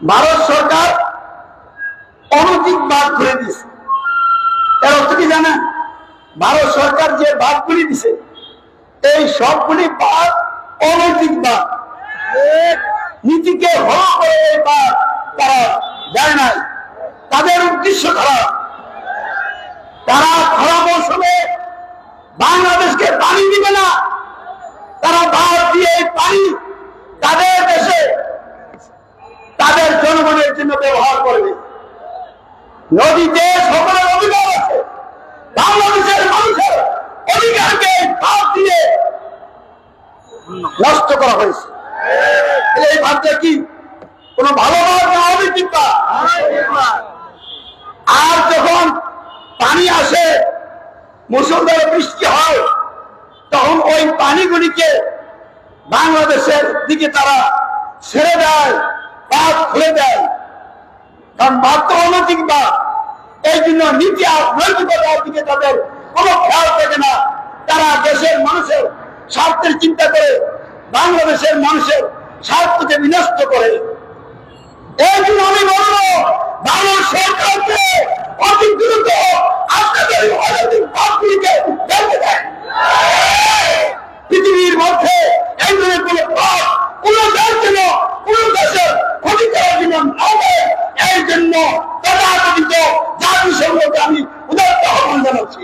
ভারত সরকার অনৈতিক বাঁধ খুলে দিয়েছে। এর অর্থ কি জানেন? ভারত সরকার যে বাঁধগুলি দিছে এই সবগুলি বাঁধ অনৈতিক বাঁধ, নীতিকে হল করে এই বাঁধ তারা দেয় নাই। তাদের উদ্দেশ্য খারাপ। তারা খরা মৌসুমে বাংলাদেশকে পানি দিবে না, তারা বাঁধ দিয়ে পানি তাদের দেশে তাদের জনগণের জন্য ব্যবহার করবে। নদীতে সকলের অধিকার আছে, বাংলাদেশের মানুষের অধিকারকে বাদ দিয়ে নষ্ট করা হয়েছে। এই ভাবটা কি কোন ভালো ভাব না অনৈতিক ভাব? আর যখন পানি আসে, মুষলধারে বৃষ্টি হয়, তখন ওই পানিগুলিকে বাংলাদেশের দিকে তারা ছেড়ে দেয়, বাঁধ খুলে দেয়। কারণ বাঁধ তো অনৈতিক বাঁধ, এই জন্য নীতি আর নৈতিকতার দিকে তাদের কোনো খেয়াল থাকে না। তারা দেশের মানুষের স্বার্থের চিন্তা করে বাংলাদেশের মানুষের স্বার্থকে বিনষ্ট করে। এই জন্য আমি বলবো, বাংলাদেশ সরকারকে অতি দ্রুত আপনাদের অনৈতিক বাঁধগুলিকে ফেলতে দেন। পৃথিবীর মধ্যে এই ধরনের কোন পথ কোন দেশের জন্য, কোন দেশের ক্ষতি করার জন্য নয়। এই জন্য তথাকথিত জাতিসংঘকে আমি উদাত্ত আহ্বান জানাচ্ছি।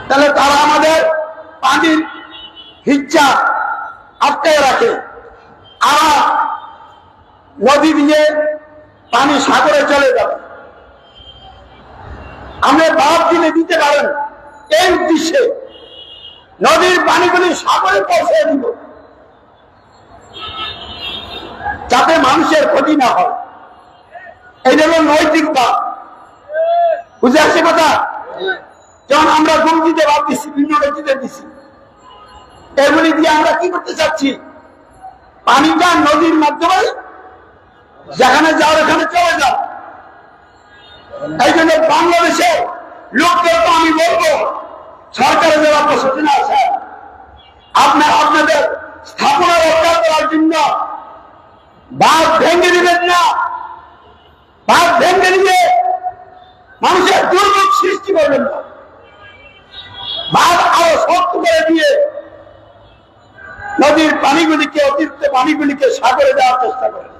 তাহলে তারা আমাদের পানির ইচ্ছা আটকায় রাখে, আর নদী দিয়ে পানি সাগরে চলে যাবে। আমরা বাদ দিলে দিতে পারেন, এই উদ্দেশ্যে নদীর পানিগুলি সাগরে পৌঁছে দিব, যাতে মানুষের ক্ষতি না হয়। এই জন্য নৈতিক বাদ। বুঝে আসছে কথা? যেমন আমরা গঙ্গিতে বাদ দিচ্ছি, বিভিন্ন নদীতে দিচ্ছি, এগুলি দিয়ে আমরা কি করতে চাচ্ছি? পানিটা নদীর মাধ্যমে যেখানে যাও এখানে চলে যাও। এই জন্য বাংলাদেশের লোকদেরকে আমি বলবো, সরকারের যারা প্রশাসনে আছে, আপনাদের স্থাপনা রক্ষা করার জন্য বাঁধ ভেঙে দিবেন না। বাঁধ ভেঙে দিয়ে মানুষের দুর্ভোগ সৃষ্টি করবেন না। বাঁধ আরো শক্ত করে দিয়ে নদীর পানিগুলিকে, অতিরিক্ত পানিগুলিকে সাগরে দেওয়ার চেষ্টা করেন।